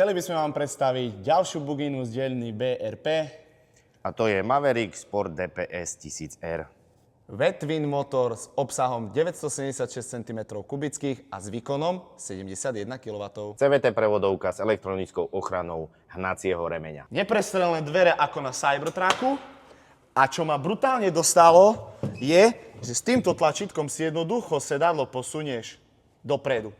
Chceli by sme vám predstaviť ďalšiu buginu z dielny BRP. A to je Maverick Sport DPS 1000R. V-twin motor s obsahom 976 cm3 a s výkonom 71 kW. CVT prevodovka s elektronickou ochranou hnacieho remeňa. Neprestrelné dvere ako na Cybertrucku. A čo ma brutálne dostalo, je, že s týmto tlačítkom si jednoducho sedadlo posunieš dopredu.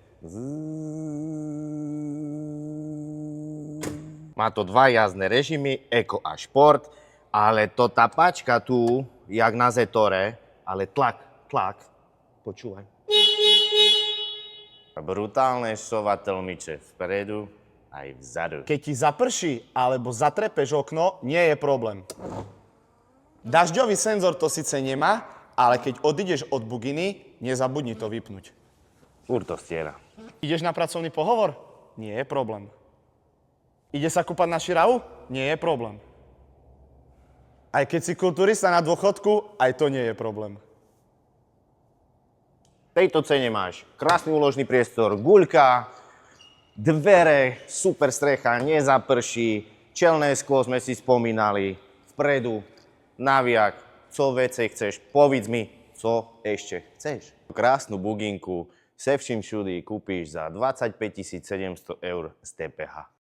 Má to dva jazdné režimy, Eco a Šport, ale to tá pačka tu, jak na Zetore, ale tlak, počúvaj. Brutálne šovateľmiče vpredu aj vzadu. Keď ti zaprší alebo zatrepeš okno, nie je problém. Dažďový senzor to síce nemá, ale keď odídeš od buginy, nezabudni to vypnúť. Furt to stiera. Ideš na pracovný pohovor? Nie je problém. Ide sa kúpať na Širavu? Nie je problém. Aj keď si kulturista na dôchodku, aj to nie je problém. V tejto cene máš krásny úložný priestor, guľka, dvere, super strecha, nezaprší, čelné sklo sme si spomínali, vpredu, naviak, co vece chceš, povedz mi, co ešte chceš. Krásnu buginku se vším všudy kúpíš za 25 700 eur z DPH.